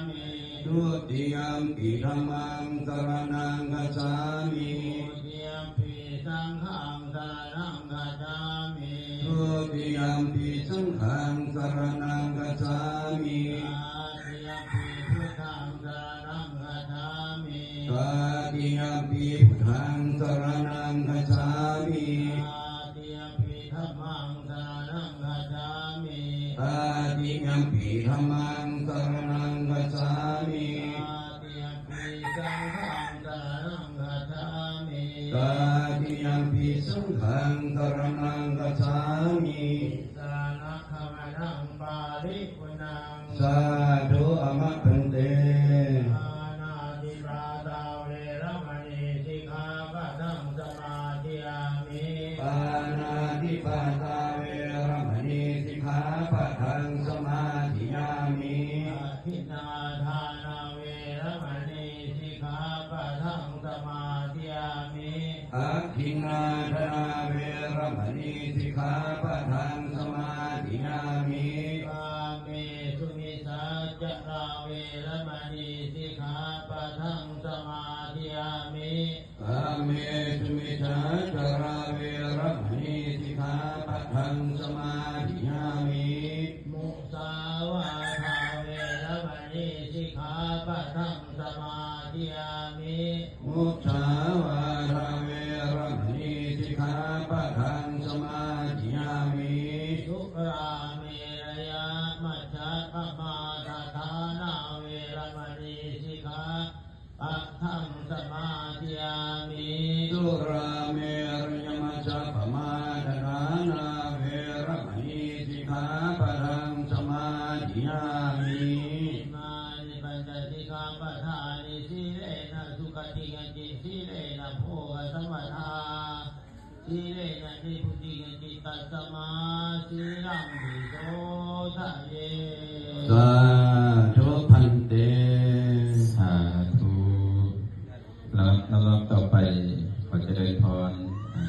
มิทุติยมปิธัมมังสรณังคัจฉามิทุติยมปิสังฆังสรณังคัจฉามิทุติยมปิสังฆังสรณังคัจฉามิตติยมปิพุทธังสรณังคัจฉามิตติยมปิพุทธังสรณังคัจฉามิตติยมปิธัมมังสรณังคัจฉามิตติยมปิธัมมังสรณังคัจฉามิตติยมปิสังฆังสรณังคัจฉามิสานะขมนังปาริปุนังสาธุอมะพันเตอาทินนาทนาเวรมณีสิกขาปะทังสมาธิยามิกาเมสุมิสาจราเวรมณีสิกขาปะทังสมาธิยามิกาเมสุมิสาจราเวรมณีสิกขาปะทังสมาธิยามิมุสาวาทาเวรมณีสิกขาปะทังสมาธิยามิมุสาวาทาเวรมณีสิกขาปะทังสมาธิยามิสุราเมรยะมัจจปมาทฐานาเวรมณีสิกขาปะทังสมาธิยามิสุราเมรยะมัจจปมาทฐานาเวรมณีสิกขาปะทังสมาธิยามิมานิปัญจสิกขาปะทานิสีเลนะสุขติกัจจิสีเลนะโภคสัมปทาสีเลนะนิพุติกัจจิตัสสมาสีรังวิโสทะเยสาธุพันเตสาธุแล้วต่อไปขอเจริญพร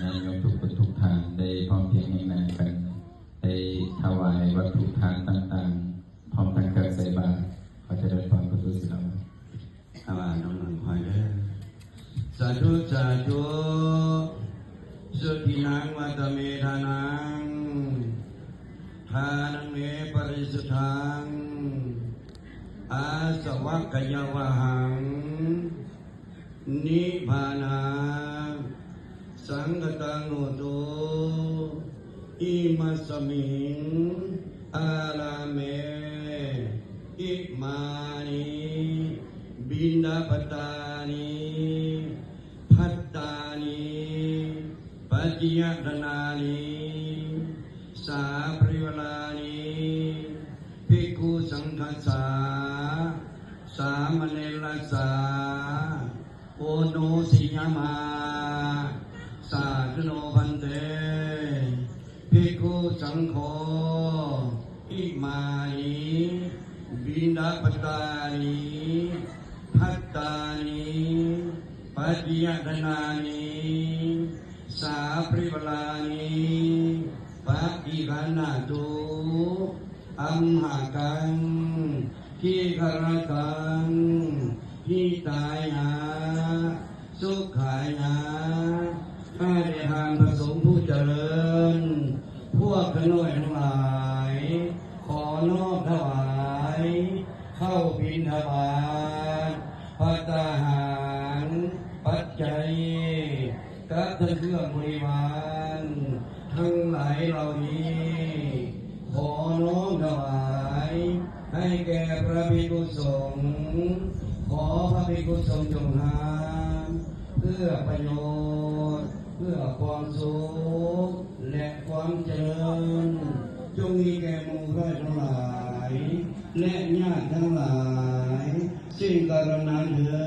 ญาติโยมทุกคนทุกทางได้พร้อมเพรียงแห่งกันได้ถวายวัตถุทานต่างๆพร้อมทั้งเครื่องใส่บาตรขอเจริญพรพระพุทธศิลป์อาว่าน้องหลังคอยเด้อสาธุสาธุสุตินังวัตเมธานังทานังเมปริสุทธังอาสวัคยวหังนิพพานังสังฆตังโหตุอิมัสสมิงอาลาเมอิมานิบินดาปตานิพัตตานิปัจจิยตนานิสาปริวลานิภิกขุสังฆัสสาสามเณรสาโอโนสิยมาสาธุโนพันเตภิกขุสังโฆอิมานิบินดาปตานิพัตตานิปัจจิยตนานิสาปริวลานิปัจจิกัณนาตุอัมหากังทิครตังทิตายาสุขายาให้ได้ทานประสงค์ผู้เจริญพวกขน้อยทั้งหลายขอนอบถวายเข้าบิณฑบาตภัตตาหารปัจจัยกับทั้งเครื่องบริวารทั้งหลายเหล่านี้ขอน้อมถวายให้แก่พระภิกษุสงฆ์ขอพระภิกษุสงฆ์จงหาเพื่อประโยชน์เพื่อความสุขและความเจริญจงมีแก่หมู่เพื่อนทั้งหลายและญาติทั้งหลายสิ่งการนั้นเถิ